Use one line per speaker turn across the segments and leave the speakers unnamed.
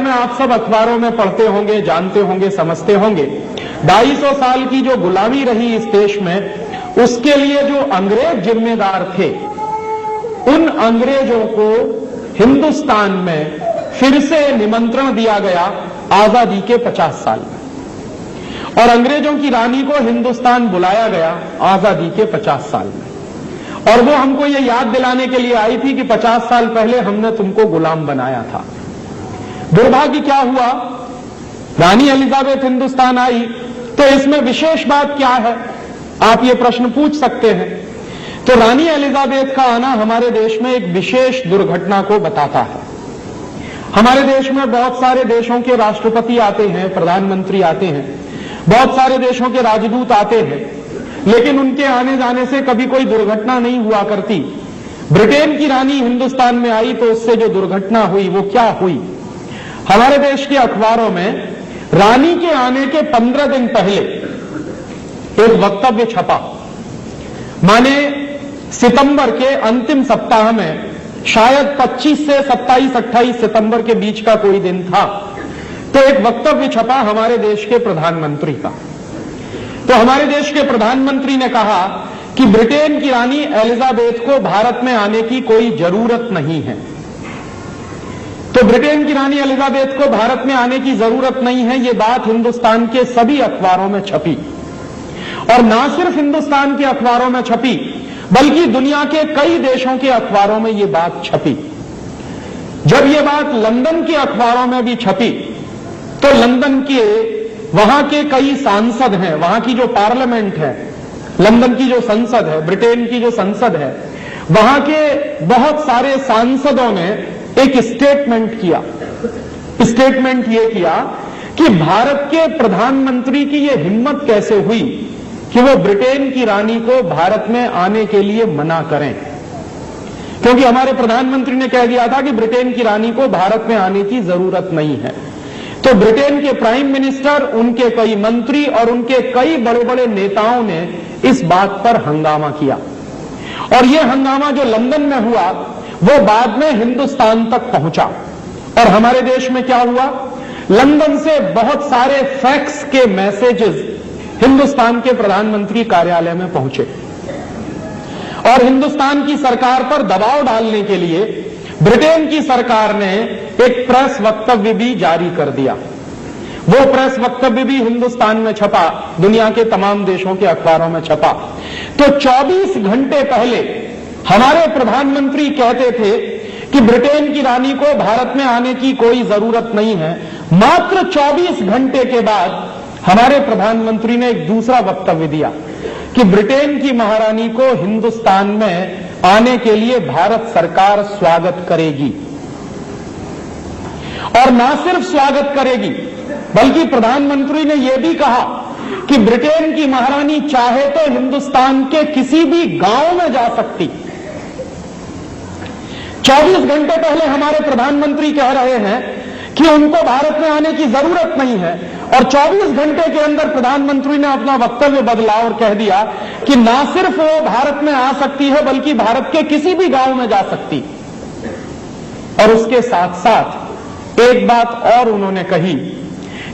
में आप सब अखबारों में पढ़ते होंगे, जानते होंगे, समझते होंगे। 250 साल की जो गुलामी रही इस देश में, उसके लिए जो अंग्रेज जिम्मेदार थे, उन अंग्रेजों को हिंदुस्तान में फिर से निमंत्रण दिया गया आजादी के 50 साल में, और अंग्रेजों की रानी को हिंदुस्तान बुलाया गया आजादी के 50 साल में। और वो हमको ये याद दिलाने के लिए आई थी कि 50 साल पहले हमने तुमको गुलाम बनाया था। दुर्भाग्य क्या हुआ, रानी एलिजाबेथ हिंदुस्तान आई, तो इसमें विशेष बात क्या है, आप ये प्रश्न पूछ सकते हैं। तो रानी एलिजाबेथ का आना हमारे देश में एक विशेष दुर्घटना को बताता है। हमारे देश में बहुत सारे देशों के राष्ट्रपति आते हैं, प्रधानमंत्री आते हैं, बहुत सारे देशों के राजदूत आते हैं, लेकिन उनके आने जाने से कभी कोई दुर्घटना नहीं हुआ करती। ब्रिटेन की रानी हिंदुस्तान में आई तो उससे जो दुर्घटना हुई वो क्या हुई। हमारे देश के अखबारों में रानी के आने के 15 दिन पहले एक वक्तव्य छपा। माने सितंबर के अंतिम सप्ताह में, शायद 25 से 27-28 सितंबर के बीच का कोई दिन था, तो एक वक्तव्य छपा हमारे देश के प्रधानमंत्री का। तो हमारे देश के प्रधानमंत्री ने कहा कि ब्रिटेन की रानी एलिजाबेथ को भारत में आने की कोई जरूरत नहीं है। तो ब्रिटेन की रानी एलिजाबेथ को भारत में आने की जरूरत नहीं है, ये बात हिंदुस्तान के सभी अखबारों में छपी, और ना सिर्फ हिंदुस्तान के अखबारों में छपी बल्कि दुनिया के कई देशों के अखबारों में ये बात छपी। जब ये बात लंदन के अखबारों में भी छपी तो लंदन के वहां के कई सांसद हैं, वहां की जो पार्लियामेंट है, लंदन की जो संसद है, ब्रिटेन की जो संसद है, वहां के बहुत सारे सांसदों ने एक स्टेटमेंट किया। स्टेटमेंट ये किया कि भारत के प्रधानमंत्री की ये हिम्मत कैसे हुई कि वो ब्रिटेन की रानी को भारत में आने के लिए मना करें, क्योंकि हमारे प्रधानमंत्री ने कह दिया था कि ब्रिटेन की रानी को भारत में आने की जरूरत नहीं है। तो ब्रिटेन के प्राइम मिनिस्टर, उनके कई मंत्री और उनके कई बड़े बड़े नेताओं ने इस बात पर हंगामा किया, और यह हंगामा जो लंदन में हुआ वो बाद में हिंदुस्तान तक पहुंचा। और हमारे देश में क्या हुआ, लंदन से बहुत सारे फैक्स के मैसेजेस हिंदुस्तान के प्रधानमंत्री कार्यालय में पहुंचे, और हिंदुस्तान की सरकार पर दबाव डालने के लिए ब्रिटेन की सरकार ने एक प्रेस वक्तव्य भी जारी कर दिया। वो प्रेस वक्तव्य भी हिंदुस्तान में छपा, दुनिया के तमाम देशों के अखबारों में छपा। तो 24 घंटे पहले हमारे प्रधानमंत्री कहते थे कि ब्रिटेन की रानी को भारत में आने की कोई जरूरत नहीं है। मात्र 24 घंटे के बाद हमारे प्रधानमंत्री ने एक दूसरा वक्तव्य दिया कि ब्रिटेन की महारानी को हिंदुस्तान में आने के लिए भारत सरकार स्वागत करेगी, और ना सिर्फ स्वागत करेगी बल्कि प्रधानमंत्री ने यह भी कहा कि ब्रिटेन की महारानी चाहे तो हिंदुस्तान के किसी भी गांव में जा सकती। 24 घंटे पहले हमारे प्रधानमंत्री कह रहे हैं कि उनको भारत में आने की जरूरत नहीं है, और 24 घंटे के अंदर प्रधानमंत्री ने अपना वक्तव्य बदला और कह दिया कि ना सिर्फ वो भारत में आ सकती है बल्कि भारत के किसी भी गांव में जा सकती। और उसके साथ साथ एक बात और उन्होंने कही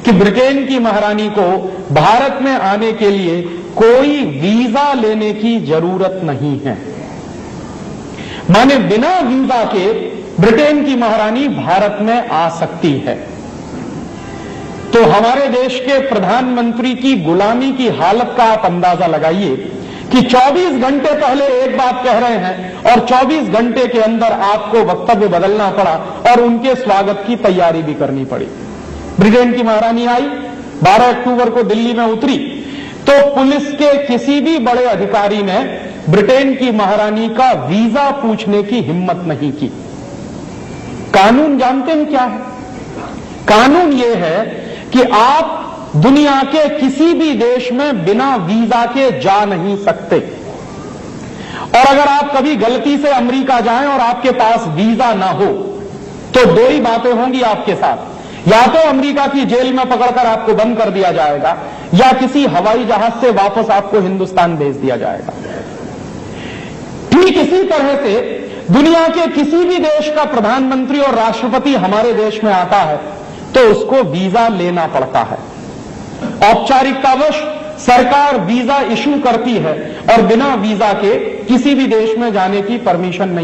कि ब्रिटेन की महारानी को भारत में आने के लिए कोई वीजा लेने की जरूरत नहीं है। माने बिना वीजा के ब्रिटेन की महारानी भारत में आ सकती है। तो हमारे देश के प्रधानमंत्री की गुलामी की हालत का आप अंदाजा लगाइए कि 24 घंटे पहले एक बात कह रहे हैं और 24 घंटे के अंदर आपको वक्तव्य बदलना पड़ा और उनके स्वागत की तैयारी भी करनी पड़ी। ब्रिटेन की महारानी आई, 12 अक्टूबर को दिल्ली में उतरी, तो पुलिस के किसी भी बड़े अधिकारी ने ब्रिटेन की महारानी का वीजा पूछने की हिम्मत नहीं की। कानून जानते हैं क्या है? कानून यह है कि आप दुनिया के किसी भी देश में बिना वीजा के जा नहीं सकते, और अगर आप कभी गलती से अमेरिका जाएं और आपके पास वीजा ना हो तो दो ही बातें होंगी आपके साथ, या तो अमेरिका की जेल में पकड़कर आपको बंद कर दिया जाएगा या किसी हवाई जहाज से वापस आपको हिंदुस्तान भेज दिया जाएगा। ठीक इसी तरह से दुनिया के किसी भी देश का प्रधानमंत्री और राष्ट्रपति हमारे देश में आता है तो उसको वीजा लेना पड़ता है। औपचारिकतावश सरकार वीजा इशू करती है और बिना वीजा के किसी भी देश में जाने की परमिशन नहीं